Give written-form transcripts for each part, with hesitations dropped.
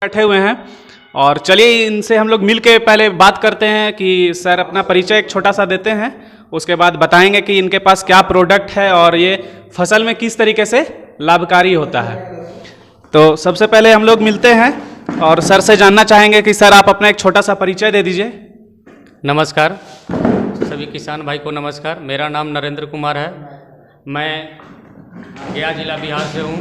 बैठे हुए हैं और चलिए इनसे हम लोग मिल के पहले बात करते हैं कि सर अपना परिचय एक छोटा सा देते हैं, उसके बाद बताएंगे कि इनके पास क्या प्रोडक्ट है और ये फसल में किस तरीके से लाभकारी होता है। तो सबसे पहले हम लोग मिलते हैं और सर से जानना चाहेंगे कि सर आप अपना एक छोटा सा परिचय दे दीजिए। नमस्कार सभी किसान भाई को नमस्कार। मेरा नाम नरेंद्र कुमार है। मैं गया जिला बिहार से हूँ।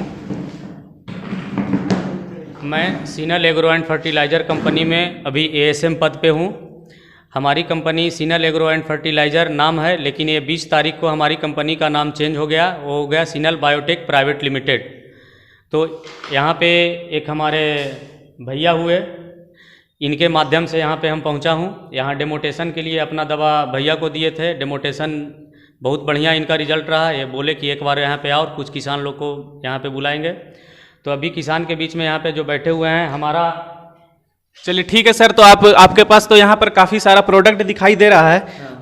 मैं सीनल एग्रो एंड फर्टिलाइज़र कंपनी में अभी एएसएम पद पे हूँ। हमारी कंपनी सीनल एग्रो एंड फर्टिलाइज़र नाम है, लेकिन ये 20 तारीख को हमारी कंपनी का नाम चेंज हो गया, वो हो गया सीनल बायोटेक प्राइवेट लिमिटेड। तो यहाँ पे एक हमारे भैया हुए, इनके माध्यम से यहाँ पे हम पहुँचा हूँ। यहाँ डेमोटेशन के लिए अपना दवा भैया को दिए थे। डेमोटेशन बहुत बढ़िया इनका रिजल्ट रहा। ये बोले कि एक बार यहाँ पे आओ और कुछ किसान लोग को यहाँ पे बुलाएंगे। तो अभी किसान के बीच में यहाँ पे जो बैठे हुए हैं हमारा। चलिए ठीक है सर, तो आपके पास तो यहाँ पर काफ़ी सारा प्रोडक्ट दिखाई दे रहा है।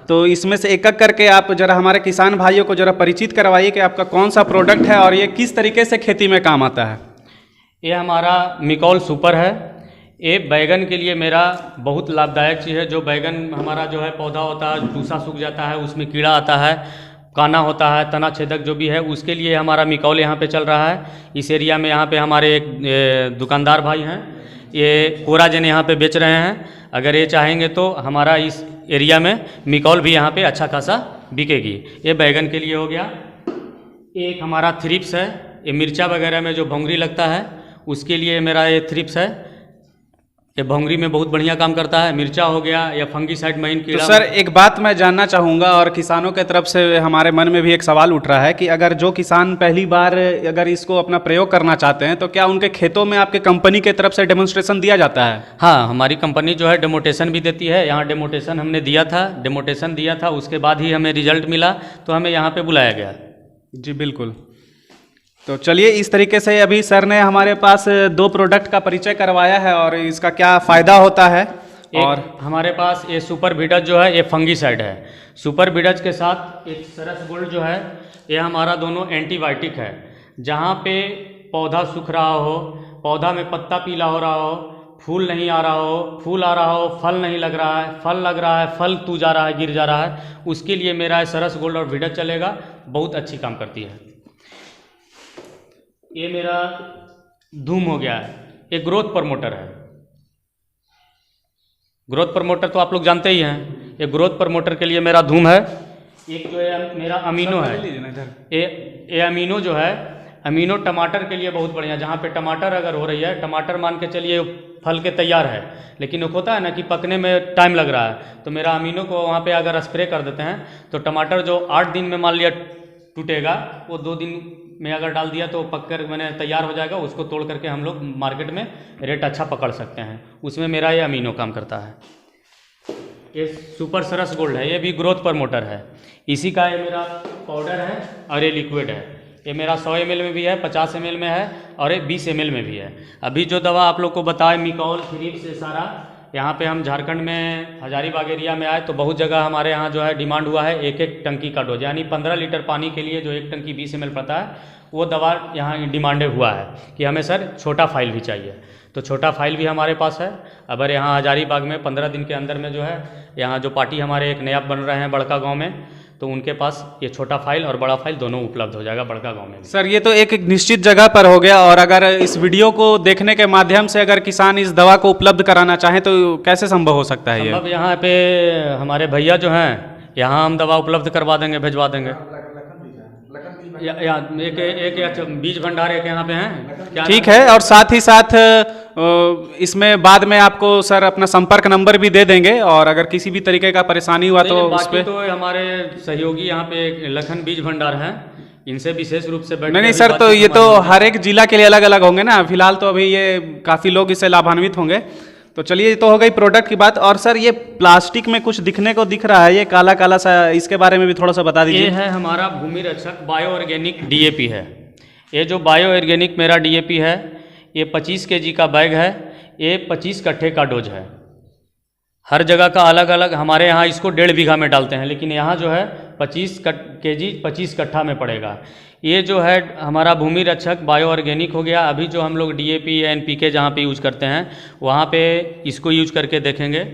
तो इसमें से एक एक करके आप जरा हमारे किसान भाइयों को जरा परिचित करवाइए कि आपका कौन सा प्रोडक्ट है और ये किस तरीके से खेती में काम आता है। ये हमारा मिकॉल सुपर है। ये बैगन के लिए मेरा बहुत लाभदायक चीज़ है। जो बैगन हमारा जो है पौधा होता है, टूसा सूख जाता है, उसमें कीड़ा आता है, काना होता है, तना छेदक जो भी है, उसके लिए हमारा मिकॉल यहाँ पे चल रहा है। इस एरिया में यहाँ पे हमारे एक दुकानदार भाई हैं, ये कोराजेन यहाँ पे बेच रहे हैं। अगर ये चाहेंगे तो हमारा इस एरिया में मिकॉल भी यहाँ पे अच्छा खासा बिकेगी। ये बैगन के लिए हो गया। एक हमारा थ्रिप्स है, ये मिर्चा वगैरह में जो भोंगरी लगता है उसके लिए मेरा ये थ्रिप्स है। ये भोंगरी में बहुत बढ़िया काम करता है। मिर्चा हो गया या फंगीसाइड महीन कीड़ा। तो सर एक बात मैं जानना चाहूँगा और किसानों के तरफ से हमारे मन में भी एक सवाल उठ रहा है कि अगर जो किसान पहली बार अगर इसको अपना प्रयोग करना चाहते हैं तो क्या उनके खेतों में आपके कंपनी के तरफ से डेमोन्स्ट्रेशन दिया जाता है? हाँ, हमारी कंपनी जो है डेमोटेशन भी देती है। यहाँ डेमोटेशन हमने दिया था, डेमोटेशन दिया था, उसके बाद ही हमें रिजल्ट मिला तो हमें यहाँ पर बुलाया गया। जी बिल्कुल। तो चलिए इस तरीके से अभी सर ने हमारे पास 2 प्रोडक्ट का परिचय करवाया है और इसका क्या फ़ायदा होता है। और हमारे पास ये सुपर बीडज जो है ये फंगीसाइड है। सुपर बीडज के साथ एक सरस गोल्ड जो है ये हमारा दोनों एंटीबायोटिक है। जहाँ पे पौधा सूख रहा हो, पौधा में पत्ता पीला हो रहा हो, फूल नहीं आ रहा हो, फूल आ रहा हो, फल नहीं लग रहा है, फल लग रहा है, फल टूट जा रहा है, गिर जा रहा है, उसके लिए मेरा सरस गोल्ड और बीडज चलेगा। बहुत अच्छी काम करती है। ये मेरा धूम हो गया है, ये ग्रोथ प्रमोटर है। ग्रोथ प्रमोटर तो आप लोग जानते ही हैं। ये ग्रोथ प्रमोटर के लिए मेरा धूम है। एक जो है मेरा अमीनो है, ये अमीनो जो है, अमीनो टमाटर के लिए बहुत बढ़िया। जहाँ पे टमाटर अगर हो रही है, टमाटर मान के चलिए फल के तैयार है, लेकिन वो होता है ना कि पकने में टाइम लग रहा है, तो मेरा अमीनो को वहाँ पे अगर स्प्रे कर देते हैं तो टमाटर जो 8 दिन में मान लिया टूटेगा, वो 2 दिन में अगर डाल दिया तो पककर मैंने तैयार हो जाएगा। उसको तोड़ करके हम लोग मार्केट में रेट अच्छा पकड़ सकते हैं। उसमें मेरा ये अमीनो काम करता है। ये सुपर सरस गोल्ड है, ये भी ग्रोथ प्रमोटर है। इसी का ये मेरा पाउडर है और ये लिक्विड है। ये मेरा 100 ml में भी है, 50 ml में है और ये 20 ml में भी है। अभी जो दवा आप लोग को बताए मिकॉल थ्रिप्स से सारा, यहाँ पे हम झारखंड में हजारीबाग एरिया में आए तो बहुत जगह हमारे यहाँ जो है डिमांड हुआ है एक टंकी का डोज, यानी 15 लीटर पानी के लिए जो एक टंकी 20 ml पड़ता है, वो दवा यहाँ डिमांडेड हुआ है कि हमें सर छोटा फाइल भी चाहिए। तो छोटा फाइल भी हमारे पास है। अगर यहाँ हजारीबाग में 15 दिन के अंदर में जो है, यहाँ जो पार्टी हमारे एक नया बन रहे हैं बड़का गाँव में, तो उनके पास ये छोटा फाइल और बड़ा फाइल दोनों उपलब्ध हो जाएगा बड़का गांव में। सर ये तो एक निश्चित जगह पर हो गया, और अगर इस वीडियो को देखने के माध्यम से अगर किसान इस दवा को उपलब्ध कराना चाहें तो कैसे संभव हो सकता है? संभव यहाँ पे हमारे भैया जो हैं यहाँ हम दवा उपलब्ध करवा देंगे, भिजवा देंगे। एक बीज भंडार एक यहाँ पे हैं, ठीक है। और साथ ही साथ इसमें बाद में आपको सर अपना संपर्क नंबर भी दे देंगे, और अगर किसी भी तरीके का परेशानी हुआ तो उस पे तो हमारे सहयोगी यहाँ पे लखन बीज भंडार हैं, इनसे विशेष रूप से नहीं सर, तो ये तो हर एक जिला के लिए अलग अलग होंगे ना। फिलहाल तो अभी ये काफ़ी लोग इससे लाभान्वित होंगे। तो चलिए ये तो हो गई प्रोडक्ट की बात। और सर ये प्लास्टिक में कुछ दिखने को दिख रहा है, ये काला काला सा, इसके बारे में भी थोड़ा सा बता दीजिए। ये है हमारा भूमि रक्षक बायो ऑर्गेनिक डीएपी है। ये जो बायो ऑर्गेनिक मेरा डीएपी है, ये 25 kg का बैग है। ये 25 कट्ठे का डोज है। हर जगह का अलग अलग, हमारे यहाँ इसको 1.5 बीघा में डालते हैं, लेकिन यहाँ जो है 25 kg 25 कट्ठा में पड़ेगा। ये जो है हमारा भूमि रक्षक बायो ऑर्गेनिक हो गया। अभी जो हम लोग DAP या NPK जहाँ पे यूज़ करते हैं वहाँ पे इसको यूज करके देखेंगे।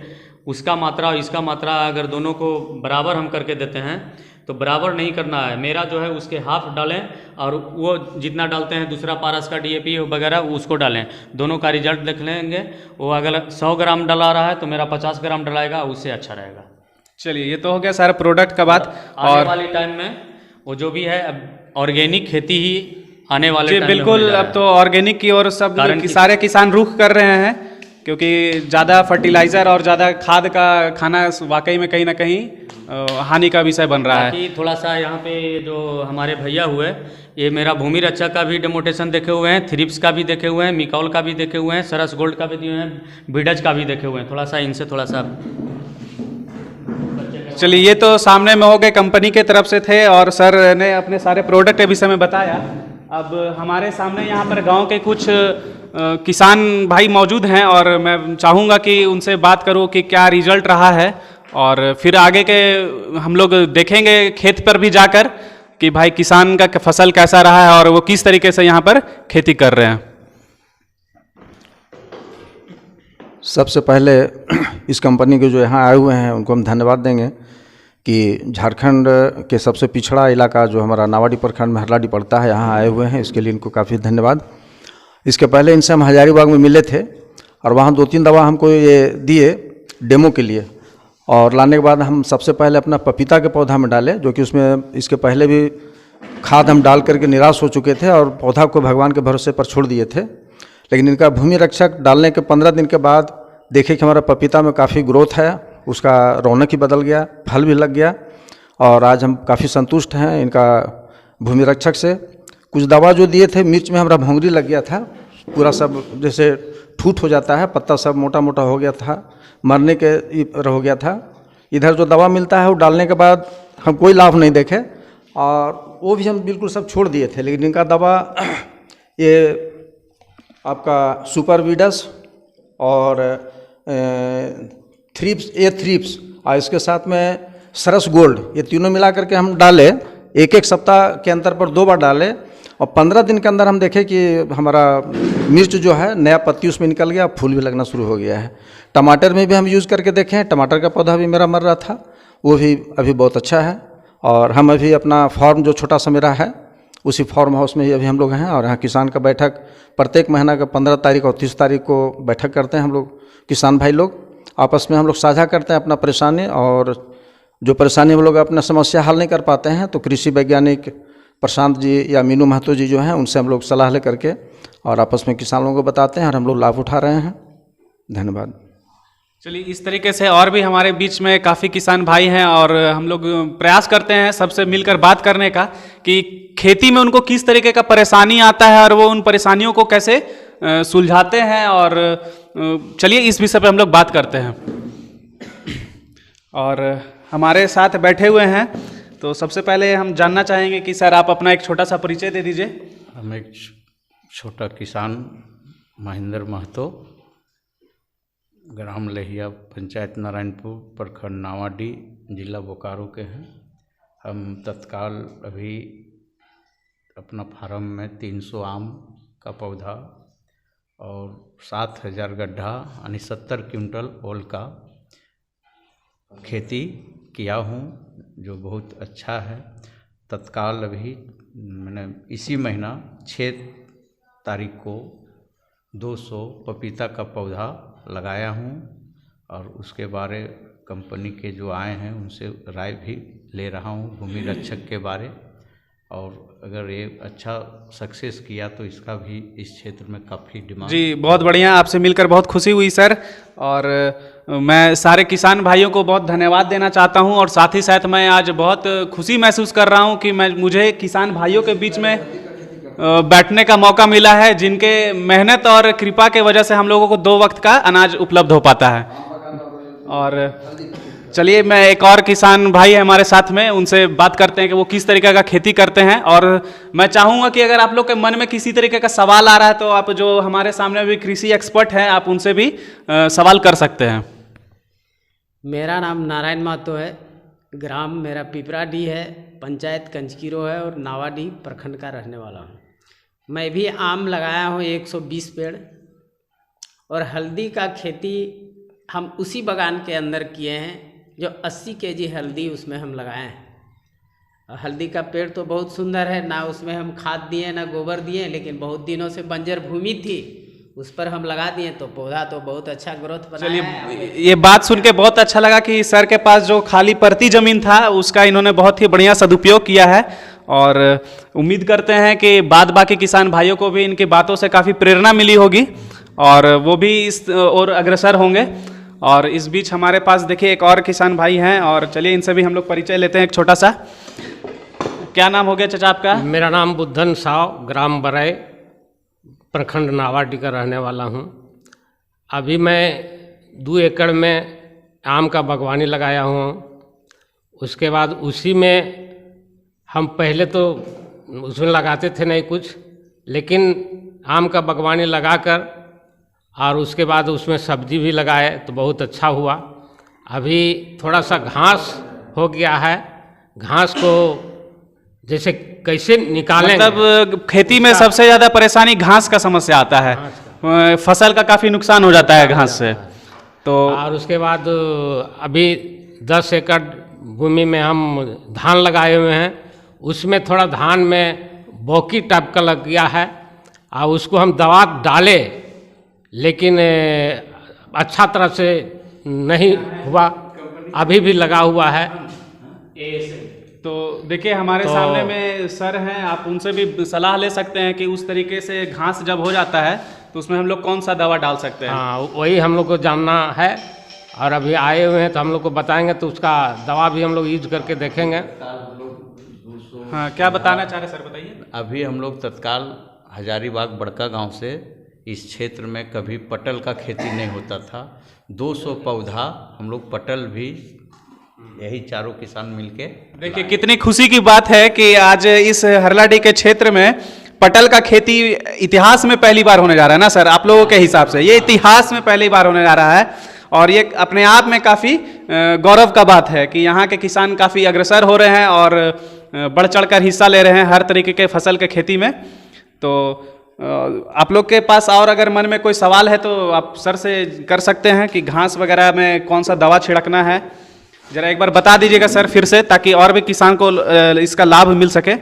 उसका मात्रा और इसका मात्रा अगर दोनों को बराबर हम करके देते हैं तो बराबर नहीं करना है। मेरा जो है उसके हाफ डालें और वो जितना डालते हैं दूसरा पारस का DAP वगैरह उसको डालें। दोनों का रिजल्ट देख लेंगे। वो अगर 100 ग्राम डला रहा है तो मेरा 50 ग्राम डलाएगा, उससे अच्छा रहेगा। चलिए, ये तो हो गया सारा प्रोडक्ट का बात। आने वाले टाइम में वो जो भी है अब ऑर्गेनिक खेती ही आने वाले जी टाइम में बिल्कुल, होने जा अब तो ऑर्गेनिक की ओर सब कारण कि- सारे किसान रुख कर रहे हैं, क्योंकि ज़्यादा फर्टिलाइज़र और ज़्यादा खाद का खाना वाकई में कहीं ना कहीं हानि का विषय बन रहा है। बाकी थोड़ा सा यहाँ पे जो हमारे भैया हुए, ये मेरा भूमि रक्षा का भी डेमोटेशन देखे हुए हैं, थ्रिप्स का भी देखे हुए हैं, मिकौल का भी देखे हुए हैं, सरस गोल्ड का भी दिए हैं, बीडज का भी देखे हुए हैं। थोड़ा सा इनसे थोड़ा सा चलिए, ये तो सामने में हो गए कंपनी के तरफ से थे और सर ने अपने सारे प्रोडक्ट के विषय में बताया। अब हमारे सामने यहाँ पर गांव के कुछ किसान भाई मौजूद हैं और मैं चाहूँगा कि उनसे बात करूँ कि क्या रिजल्ट रहा है, और फिर आगे के हम लोग देखेंगे खेत पर भी जाकर कि भाई किसान का फसल कैसा रहा है और वो किस तरीके से यहाँ पर खेती कर रहे हैं। सबसे पहले इस कंपनी के जो यहाँ आए हुए हैं उनको हम धन्यवाद देंगे कि झारखंड के सबसे पिछड़ा इलाका जो हमारा नावाडी प्रखंड में हरलाडी पड़ता है, यहाँ आए हुए हैं, इसके लिए इनको काफ़ी धन्यवाद। इसके पहले इनसे हम हजारीबाग में मिले थे और वहाँ 2-3 दवा हमको ये दिए डेमो के लिए, और लाने के बाद हम सबसे पहले अपना पपीता के पौधा में डाले, जो कि उसमें इसके पहले भी खाद हम डाल करके निराश हो चुके थे और पौधा को भगवान के भरोसे पर छोड़ दिए थे। लेकिन इनका भूमि रक्षक डालने के 15 दिन के बाद देखे कि हमारा पपीता में काफ़ी ग्रोथ है, उसका रौनक ही बदल गया, फल भी लग गया, और आज हम काफ़ी संतुष्ट हैं इनका भूमि रक्षक से। कुछ दवा जो दिए थे, मिर्च में हमारा भोंगरी लग गया था, पूरा सब जैसे ठूट हो जाता है, पत्ता सब मोटा मोटा हो गया था, मरने के हो गया था। इधर जो दवा मिलता है वो डालने के बाद हम कोई लाभ नहीं देखे और वो भी हम बिल्कुल सब छोड़ दिए थे। लेकिन इनका दवा ये आपका सुपर वीडस और थ्रिप्स और इसके साथ में सरस गोल्ड, ये तीनों मिला करके हम डाले, एक सप्ताह के अंतर पर 2 बार डाले, और 15 दिन के अंदर हम देखे कि हमारा मिर्च जो है नया पत्ती उसमें निकल गया, फूल भी लगना शुरू हो गया है। टमाटर में भी हम यूज़ करके देखें, टमाटर का पौधा भी मेरा मर रहा था, वो भी अभी बहुत अच्छा है। और हम अभी अपना फार्म जो छोटा सा मेरा है उसी फार्म हाउस में ही अभी हम लोग हैं, और यहाँ किसान का बैठक प्रत्येक महीना का 15 तारीख और 30 तारीख को बैठक करते हैं हम लोग, किसान भाई लोग आपस में हम लोग साझा करते हैं अपना परेशानी, और जो परेशानी हम लोग अपना समस्या हल नहीं कर पाते हैं तो कृषि वैज्ञानिक प्रशांत जी या मीनू महतो जी जो हैं उनसे हम लोग सलाह ले करके और आपस में किसान लोगों को बताते हैं और हम लोग लाभ उठा रहे हैं। धन्यवाद। चलिए, इस तरीके से और भी हमारे बीच में काफ़ी किसान भाई हैं और हम लोग प्रयास करते हैं सबसे मिलकर बात करने का कि खेती में उनको किस तरीके का परेशानी आता है और वो उन परेशानियों को कैसे सुलझाते हैं। और चलिए इस विषय पे हम लोग बात करते हैं। और हमारे साथ बैठे हुए हैं, तो सबसे पहले हम जानना चाहेंगे कि सर आप अपना एक छोटा सा परिचय दे दीजिए। हम एक छोटा किसान महेंद्र महतो, ग्राम लहिया, पंचायत नारायणपुर, प्रखंड नावाडी, जिला बोकारो के हैं। हम तत्काल अभी अपना फार्म में 300 आम का पौधा और 7000 गड्ढा यानी 70 क्विंटल ओल का खेती किया हूँ, जो बहुत अच्छा है। तत्काल अभी मैंने इसी महीना 6 तारीख को 200 पपीता का पौधा लगाया हूँ, और उसके बारे कंपनी के जो आए हैं उनसे राय भी ले रहा हूँ भूमि रक्षक के बारे, और अगर ये अच्छा सक्सेस किया तो इसका भी इस क्षेत्र में काफ़ी डिमांड। जी बहुत बढ़िया, आपसे मिलकर बहुत खुशी हुई सर। और मैं सारे किसान भाइयों को बहुत धन्यवाद देना चाहता हूं, और साथ ही साथ मैं आज बहुत खुशी महसूस कर रहा हूं कि मुझे किसान भाइयों के बीच में बैठने का मौका मिला है, जिनके मेहनत और कृपा के वजह से हम लोगों को 2 वक्त का अनाज उपलब्ध हो पाता है। और चलिए, मैं एक और किसान भाई है हमारे साथ में, उनसे बात करते हैं कि वो किस तरीके का खेती करते हैं। और मैं चाहूँगा कि अगर आप लोग के मन में किसी तरीके का सवाल आ रहा है तो आप जो हमारे सामने भी कृषि एक्सपर्ट हैं आप उनसे भी सवाल कर सकते हैं। मेरा नाम नारायण महतो है, ग्राम मेरा पिपराडी है, पंचायत कंचकीरो है और नावाडी प्रखंड का रहने वाला हूँ। मैं भी आम लगाया हूँ 120 पेड़, और हल्दी का खेती हम उसी बागान के अंदर किए हैं जो 80 केजी हल्दी उसमें हम लगाए हैं। और हल्दी का पेड़ तो बहुत सुंदर है, ना उसमें हम खाद दिए ना गोबर दिए, लेकिन बहुत दिनों से बंजर भूमि थी, उस पर हम लगा दिए तो पौधा तो बहुत अच्छा ग्रोथ बनाया है। ये बात सुन के बहुत अच्छा लगा कि सर के पास जो खाली पड़ती ज़मीन था उसका इन्होंने बहुत ही बढ़िया सदुपयोग किया है, और उम्मीद करते हैं कि बाद बाकी किसान भाइयों को भी इनकी बातों से काफ़ी प्रेरणा मिली होगी और वो भी इस और अग्रसर होंगे। और इस बीच हमारे पास देखिए एक और किसान भाई हैं, और चलिए इनसे भी हम लोग परिचय लेते हैं एक छोटा सा। क्या नाम हो गया चाचा आपका? मेरा नाम बुद्धन साव, ग्राम बरई, प्रखंड नावाडी का रहने वाला हूँ। अभी मैं 2 एकड़ में आम का बागवानी लगाया हूँ। उसके बाद उसी में हम पहले तो उसमें लगाते थे नहीं कुछ, लेकिन आम का बागवानी लगाकर और उसके बाद उसमें सब्जी भी लगाए तो बहुत अच्छा हुआ। अभी थोड़ा सा घास हो गया है, घास को जैसे कैसे निकालें, मतलब खेती में सबसे ज़्यादा परेशानी घास का समस्या आता है, फसल का काफ़ी नुकसान हो जाता है घास से। तो और उसके बाद अभी 10 एकड़ भूमि में हम धान लगाए हुए हैं, उसमें थोड़ा धान में बौकी टाइप का लग गया है और उसको हम दवा डाले, लेकिन अच्छा तरह से नहीं हुआ, अभी भी लगा हुआ है। तो देखिए हमारे सामने में सर हैं, आप उनसे भी सलाह ले सकते हैं कि उस तरीके से घास जब हो जाता है तो उसमें हम लोग कौन सा दवा डाल सकते हैं। हाँ, वही हम लोग को जानना है, और अभी आए हुए हैं तो हम लोग को बताएंगे, तो उसका दवा भी हम लोग यूज करके देखेंगे। हाँ, क्या बताना चाह रहे सर, बताइए। अभी हम लोग तत्काल हजारीबाग बड़का गांव से इस क्षेत्र में कभी पटल का खेती नहीं होता था। 200 पौधा हम लोग पटल भी यही चारों किसान मिलके। देखिए कितनी खुशी की बात है कि आज इस हरलाडी के क्षेत्र में पटल का खेती इतिहास में पहली बार होने जा रहा है ना सर, आप लोगों के हिसाब से ये इतिहास में पहली बार होने जा रहा है, और ये अपने आप में काफ़ी गौरव का बात है कि यहाँ के किसान काफ़ी अग्रसर हो रहे हैं और बढ़ चढ़कर हिस्सा ले रहे हैं हर तरीके के फसल के खेती में। तो आप लोग के पास और अगर मन में कोई सवाल है तो आप सर से कर सकते हैं कि घास वगैरह में कौन सा दवा छिड़कना है, जरा एक बार बता दीजिएगा सर फिर से, ताकि और भी किसान को इसका लाभ मिल सके।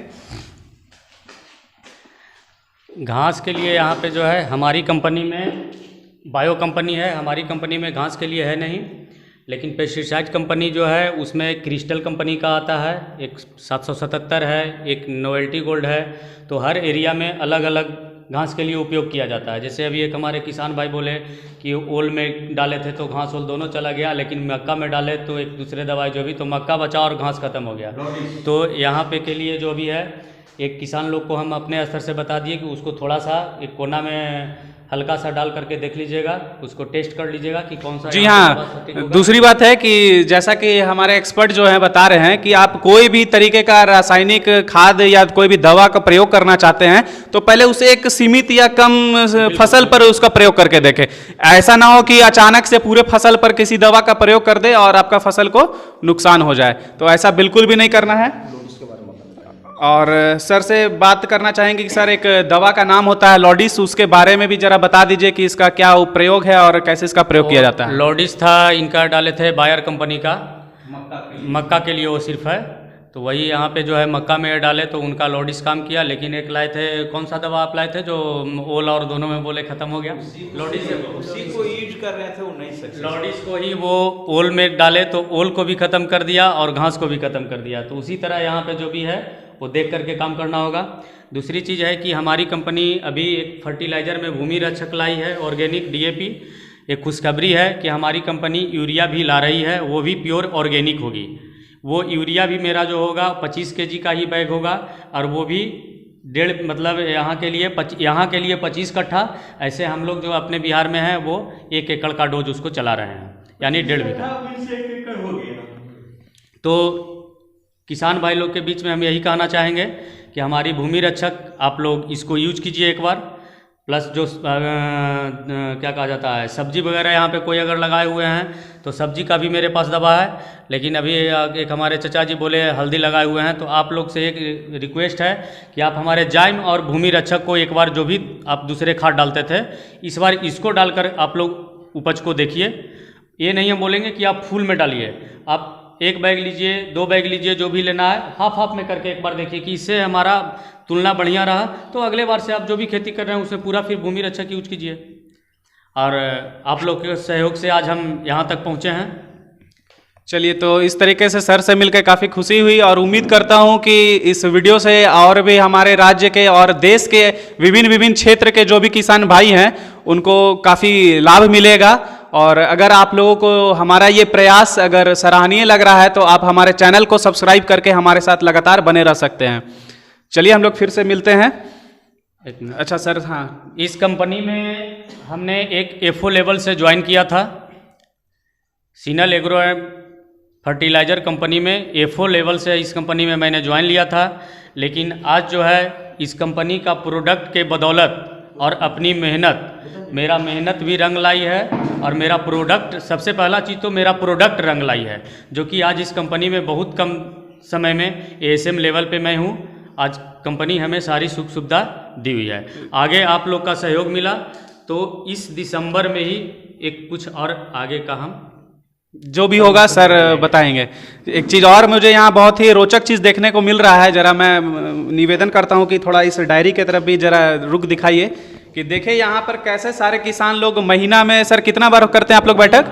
घास के लिए यहाँ पे जो है हमारी कंपनी में बायो कंपनी है, हमारी कंपनी में घास के लिए है नहीं, लेकिन पेस्टिसाइड कंपनी जो है उसमें क्रिस्टल कंपनी का आता है, एक 777 है, एक नोवेल्टी गोल्ड है। तो हर एरिया में अलग अलग घास के लिए उपयोग किया जाता है। जैसे अभी एक हमारे किसान भाई बोले कि ओल में डाले थे तो घास ओल दोनों चला गया, लेकिन मक्का में डाले तो एक दूसरे दवाई जो भी, तो मक्का बचा और घास खत्म हो गया। तो यहाँ पे के लिए जो भी है एक किसान लोग को हम अपने स्तर से बता दिए कि उसको थोड़ा सा एक कोना में हल्का सा डाल करके देख लीजिएगा, उसको टेस्ट कर लीजिएगा कि कौन सा। जी हाँ, दूसरी बात है कि जैसा कि हमारे एक्सपर्ट जो हैं बता रहे हैं कि आप कोई भी तरीके का रासायनिक खाद या कोई भी दवा का प्रयोग करना चाहते हैं तो पहले उसे एक सीमित या कम फसल पर उसका प्रयोग करके देखें। ऐसा ना हो कि अचानक से पूरे फसल पर किसी दवा का प्रयोग कर दे और आपका फसल को नुकसान हो जाए, तो ऐसा बिल्कुल भी नहीं करना है। और सर से बात करना चाहेंगे कि सर एक दवा का नाम होता है लॉडिस, उसके बारे में भी जरा बता दीजिए कि इसका क्या प्रयोग है और कैसे इसका प्रयोग किया जाता है। लॉडिस था, इनका डाले थे बायर कंपनी का, मक्का के लिए वो सिर्फ है, तो वही यहाँ पे जो है मक्का में डाले तो उनका लॉडिस काम किया। लेकिन एक लाए थे, कौन सा दवा आप लाए थे जो ओल और दोनों में बोले खत्म हो गया, लॉडिस उसी को यूज कर रहे थे, वो नहीं सक्सेस। लॉडिस को ही वो ओल में डाले तो ओल को भी खत्म कर दिया और घास को भी खत्म कर दिया। तो उसी तरह यहाँ पे जो भी है वो देख करके काम करना होगा। दूसरी चीज़ है कि हमारी कंपनी अभी एक फर्टिलाइज़र में भूमि रक्षक लाई है, ऑर्गेनिक DAP। एक खुशखबरी है कि हमारी कंपनी यूरिया भी ला रही है, वो भी प्योर ऑर्गेनिक होगी। वो यूरिया भी मेरा जो होगा 25 kg का ही बैग होगा, और वो भी मतलब यहाँ के लिए 25 कट्ठा। ऐसे हम लोग जो अपने बिहार में हैं वो 1 एकड़ का डोज उसको चला रहे हैं, यानी 1.5 बीघा। तो किसान भाई लोग के बीच में हम यही कहना चाहेंगे कि हमारी भूमि रक्षक आप लोग इसको यूज कीजिए एक बार, प्लस जो क्या कहा जाता है सब्जी वगैरह यहाँ पे कोई अगर लगाए हुए हैं तो सब्जी का भी मेरे पास दवा है। लेकिन अभी एक हमारे चचा जी बोले हल्दी लगाए हुए हैं, तो आप लोग से एक रिक्वेस्ट है कि आप हमारे जाइम और भूमि रक्षक को एक बार जो भी आप दूसरे खाद डालते थे इस बार इसको डालकर आप लोग उपज को देखिए। ये नहीं हम बोलेंगे कि आप फुल में डालिए, आप 1 बैग लीजिए, 2 बैग लीजिए, जो भी लेना है हाफ हाफ में करके एक बार देखिए कि इससे हमारा तुलना बढ़िया रहा तो अगले बार से आप जो भी खेती कर रहे हैं उसमें पूरा फिर भूमि रक्षक यूज कीजिए। और आप लोग के सहयोग से आज हम यहाँ तक पहुँचे हैं। चलिए, तो इस तरीके से सर से मिलकर काफ़ी खुशी हुई और उम्मीद करता हूं कि इस वीडियो से और भी हमारे राज्य के और देश के विभिन्न क्षेत्र के जो भी किसान भाई हैं उनको काफ़ी लाभ मिलेगा। और अगर आप लोगों को हमारा ये प्रयास अगर सराहनीय लग रहा है तो आप हमारे चैनल को सब्सक्राइब करके हमारे साथ लगातार बने रह सकते हैं। चलिए, हम लोग फिर से मिलते हैं। अच्छा सर, हाँ, इस कंपनी में हमने एक एफओ लेवल से ज्वाइन किया था। सीनल एग्रो फर्टिलाइज़र कंपनी में एफओ लेवल से इस कंपनी में मैंने ज्वाइन लिया था। लेकिन आज जो है इस कंपनी का प्रोडक्ट के बदौलत और अपनी मेरा मेहनत भी रंग लाई है और मेरा प्रोडक्ट, सबसे पहला चीज़ तो मेरा प्रोडक्ट रंग लाई है, जो कि आज इस कंपनी में बहुत कम समय में एएसएम लेवल पे मैं हूँ। आज कंपनी हमें सारी सुख सुविधा दी हुई है। आगे आप लोग का सहयोग मिला तो इस दिसंबर में ही एक कुछ और आगे का हम जो भी होगा सर बताएंगे। एक चीज़ और मुझे यहाँ बहुत ही रोचक चीज़ देखने को मिल रहा है, जरा मैं निवेदन करता हूँ कि थोड़ा इस डायरी की तरफ भी जरा रुख दिखाइए कि देखिए यहाँ पर कैसे सारे किसान लोग महीना में, सर कितना बार करते हैं आप लोग बैठक?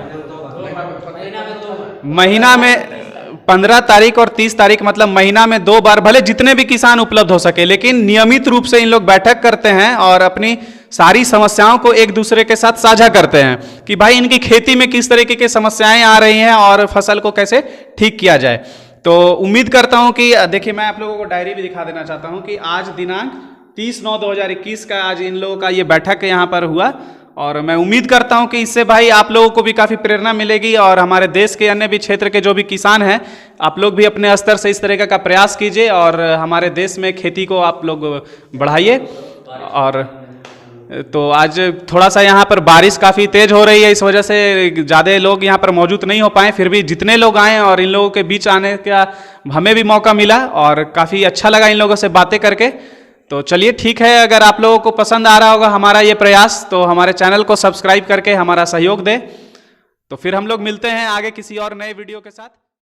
महीना में 15 तारीख और 30 तारीख, मतलब महीना में 2 बार, भले जितने भी किसान उपलब्ध हो सके, लेकिन नियमित रूप से इन लोग बैठक करते हैं और अपनी सारी समस्याओं को एक दूसरे के साथ साझा करते हैं कि भाई इनकी खेती में किस तरीके की समस्याएं आ रही हैं और फसल को कैसे ठीक किया जाए। तो उम्मीद करता हूं कि देखिए, मैं आप लोगों को डायरी भी दिखा देना चाहता हूं कि आज दिनांक 30/9/2021 का आज इन लोगों का ये बैठक यहाँ पर हुआ और मैं उम्मीद करता हूं कि इससे भाई आप लोगों को भी काफ़ी प्रेरणा मिलेगी और हमारे देश के अन्य भी क्षेत्र के जो भी किसान हैं आप लोग भी अपने स्तर से इस तरीके का प्रयास कीजिए और हमारे देश में खेती को आप लोग बढ़ाइए। और तो आज थोड़ा सा यहाँ पर बारिश काफ़ी तेज हो रही है, इस वजह से ज़्यादा लोग यहाँ पर मौजूद नहीं हो पाए, फिर भी जितने लोग आए और इन लोगों के बीच आने का हमें भी मौका मिला और काफ़ी अच्छा लगा इन लोगों से बातें करके। तो चलिए ठीक है, अगर आप लोगों को पसंद आ रहा होगा हमारा ये प्रयास तो हमारे चैनल को सब्सक्राइब करके हमारा सहयोग दें। तो फिर हम लोग मिलते हैं आगे किसी और नए वीडियो के साथ।